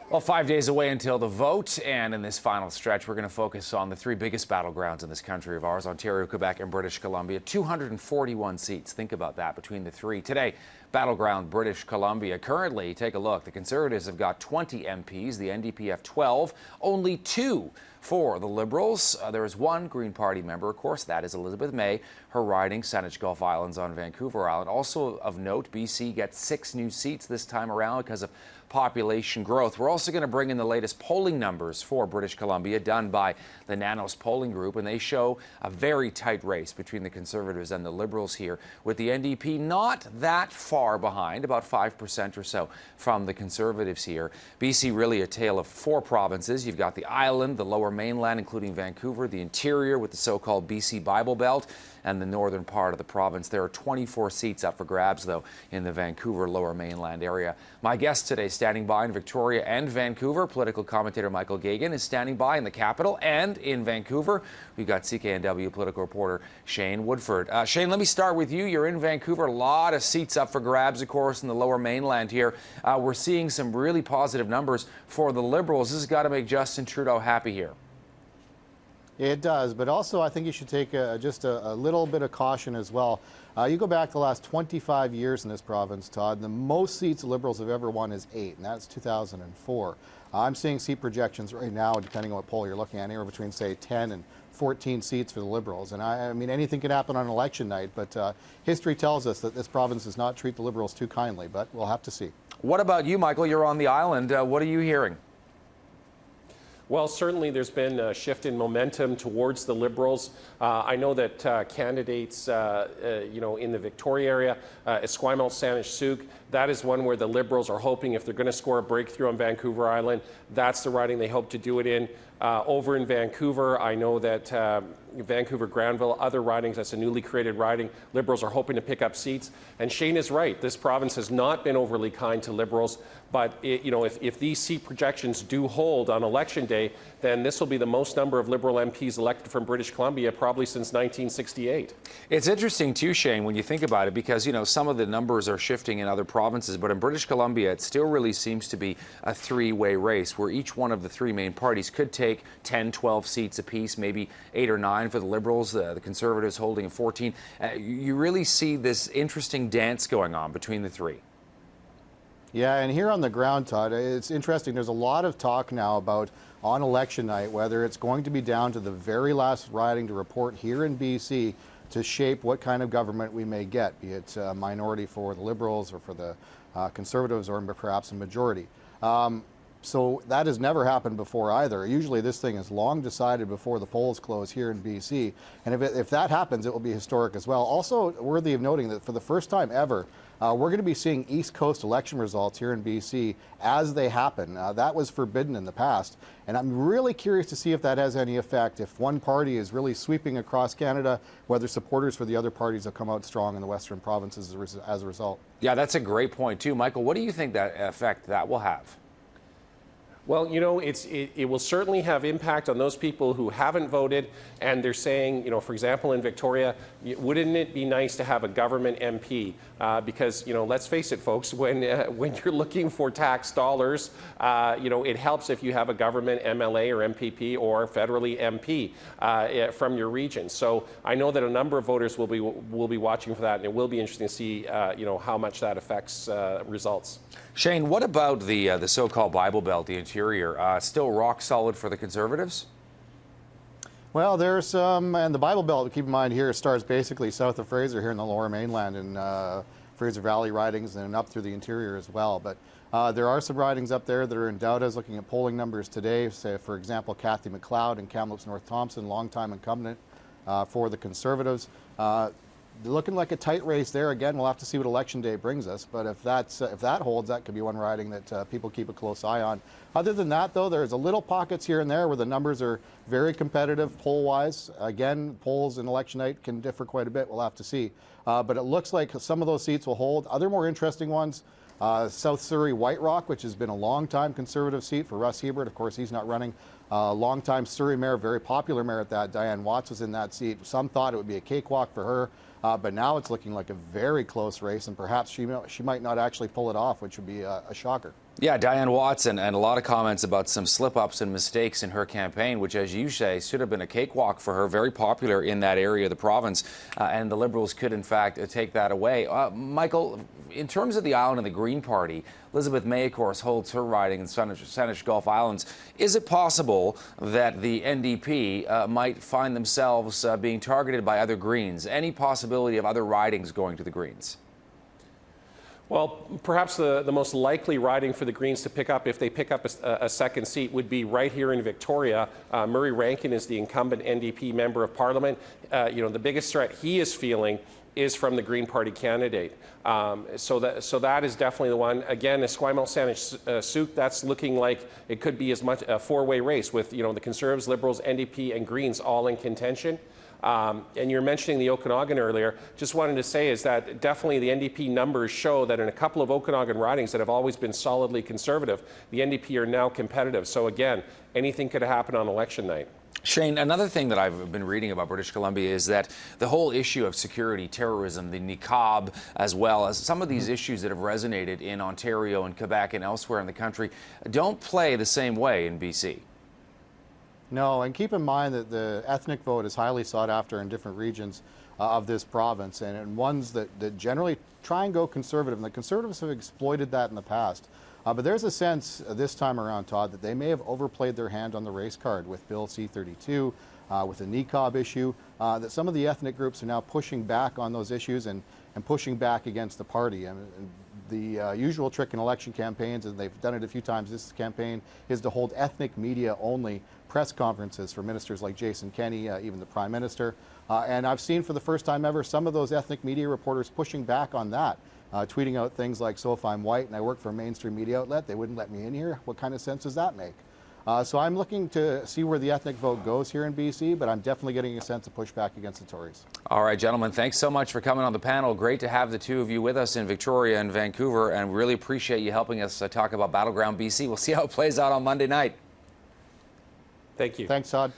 Well, 5 days away until the vote, and in this final stretch, we're going to focus on the three biggest battlegrounds in this country of ours, Ontario, Quebec, and British Columbia. 241 seats. Think about that between the three. Today, Battleground British Columbia. Currently, take a look. The Conservatives have got 20 MPs. The NDP have 12. Only 2 for the Liberals. There is one Green Party member, of course. That is Elizabeth May. Her riding, Saanich Gulf Islands on Vancouver Island. Also of note, BC gets 6 new seats this time around because of population growth. We're also going to bring in the latest polling numbers for British Columbia done by the Nanos polling group, and they show a very tight race between the Conservatives and the Liberals here, with the NDP not that far behind, about 5% or so from the Conservatives here. BC really a tale of 4 provinces. You've got the island, the lower mainland, including Vancouver, the interior with the so-called BC Bible Belt, and the northern part of the province. There are 24 seats up for grabs, though, in the Vancouver lower mainland area. My guest today, standing by in Victoria and Vancouver, political commentator Michael Geoghegan is standing by in the capital and in Vancouver. We've got CKNW political reporter Shane Woodford. Shane, let me start with you. You're in Vancouver. A lot of seats up for grabs, of course, in the lower mainland here. We're seeing some really positive numbers for the Liberals. This has got to make Justin Trudeau happy here. It does, but also I think you should take just a little bit of caution as well. You go back the last 25 years in this province, Todd, the most seats the Liberals have ever won is 8, and that's 2004. I'm seeing seat projections right now, depending on what poll you're looking at, anywhere between, say, 10 and 14 seats for the Liberals. And I mean, anything can happen on election night, but history tells us that this province does not treat the Liberals too kindly, but we'll have to see. What about you, Michael? You're on the island. What are you hearing? Well, certainly there's been a shift in momentum towards the Liberals. I know that candidates, in the Victoria area, Esquimalt, Saanich, Sooke, that is one where the Liberals are hoping, if they're going to score a breakthrough on Vancouver Island, that's the riding they hope to do it in. Over in Vancouver, I know that Vancouver, Granville, other ridings, that's a newly created riding, Liberals are hoping to pick up seats. And Shane is right, this province has not been overly kind to Liberals, but if these seat projections do hold on election day, then this will be the most number of Liberal MPs elected from British Columbia probably since 1968. It's interesting too, Shane, when you think about it, because some of the numbers are shifting in other provinces, but in British Columbia it still really seems to be a 3-way race where each one of the 3 main parties could take 10, 12 seats apiece, maybe 8 or 9 for the Liberals, the Conservatives holding 14. You really see this interesting dance going on between the 3. Yeah, and here on the ground, Todd, it's interesting. There's a lot of talk now about on election night, whether it's going to be down to the very last riding to report here in BC to shape what kind of government we may get, be it a minority for the Liberals or for the Conservatives or perhaps a majority. So that has never happened before either. Usually this thing is long decided before the polls close here in BC. And if that happens, it will be historic as well. Also worthy of noting that for the first time ever, we're going to be seeing East Coast election results here in BC as they happen. That was forbidden in the past. And I'm really curious to see if that has any effect. If one party is really sweeping across Canada, whether supporters for the other parties will come out strong in the Western provinces as a result. Yeah, that's a great point too. Michael, what do you think that effect that will have? Well, it will certainly have impact on those people who haven't voted, and they're saying, for example, in Victoria, wouldn't it be nice to have a government MP? Because, let's face it, folks, when you're looking for tax dollars, it helps if you have a government MLA or MPP or federally MP from your region. So I know that a number of voters will be watching for that, and it will be interesting to see, how much that affects results. Shane, what about the so-called Bible Belt, the interior? Still rock solid for the Conservatives? Well, there's some, and the Bible Belt, keep in mind here, starts basically south of Fraser here in the lower mainland and Fraser Valley ridings and up through the interior as well. But there are some ridings up there that are in doubt. I was looking at polling numbers today. Say, for example, Kathy McLeod and Kamloops North Thompson, longtime incumbent for the Conservatives. Looking like a tight race there. Again, we'll have to see what election day brings us. But if that holds, that could be one riding that people keep a close eye on. Other than that, though, there's a little pockets here and there where the numbers are very competitive poll-wise. Again, polls in election night can differ quite a bit. We'll have to see. But it looks like some of those seats will hold. Other more interesting ones, South Surrey White Rock, which has been a long-time Conservative seat for Russ Hebert. Of course, he's not running. Long-time Surrey mayor, very popular mayor at that, Diane Watts, was in that seat. Some thought it would be a cakewalk for her. But now it's looking like a very close race, and perhaps she might not actually pull it off, which would be a shocker. Yeah, Diane Watson, and a lot of comments about some slip-ups and mistakes in her campaign, which, as you say, should have been a cakewalk for her, very popular in that area of the province, and the Liberals could, in fact, take that away. Michael, in terms of the island and the Green Party, Elizabeth May, of course, holds her riding in Saanich Gulf Islands. Is it possible that the NDP might find themselves being targeted by other Greens? Any possibility of other ridings going to the Greens? Well, perhaps the most likely riding for the Greens to pick up, if they pick up a second seat, would be right here in Victoria. Murray Rankin is the incumbent NDP member of Parliament. The biggest threat he is feeling is from the Green Party candidate. So that is definitely the one. Again, Esquimalt Saanich Sooke, that's looking like it could be as much a four-way race with the Conservatives, Liberals, NDP, and Greens all in contention. And you're mentioning the Okanagan earlier. Just wanted to say is that definitely the NDP numbers show that in a couple of Okanagan ridings that have always been solidly conservative, the NDP are now competitive. So again, anything could happen on election night. Shane, another thing that I've been reading about British Columbia is that the whole issue of security, terrorism, the niqab, as well as some of these issues that have resonated in Ontario and Quebec and elsewhere in the country, don't play the same way in BC. No, and keep in mind that the ethnic vote is highly sought after in different regions of this province, and ones that generally try and go conservative. And the Conservatives have exploited that in the past. But there's a sense this time around, Todd, that they may have overplayed their hand on the race card with Bill C-32, with the niqab issue, that some of the ethnic groups are now pushing back on those issues and pushing back against the party. And the usual trick in election campaigns, and they've done it a few times this campaign, is to hold ethnic media-only press conferences for ministers like Jason Kenney, even the Prime Minister. And I've seen for the first time ever some of those ethnic media reporters pushing back on that, tweeting out things like, so if I'm white and I work for a mainstream media outlet, they wouldn't let me in here? What kind of sense does that make? So I'm looking to see where the ethnic vote goes here in BC, but I'm definitely getting a sense of pushback against the Tories. All right, gentlemen, thanks so much for coming on the panel. Great to have the two of you with us in Victoria and Vancouver, and really appreciate you helping us talk about Battleground BC. We'll see how it plays out on Monday night. Thank you. Thanks, Todd.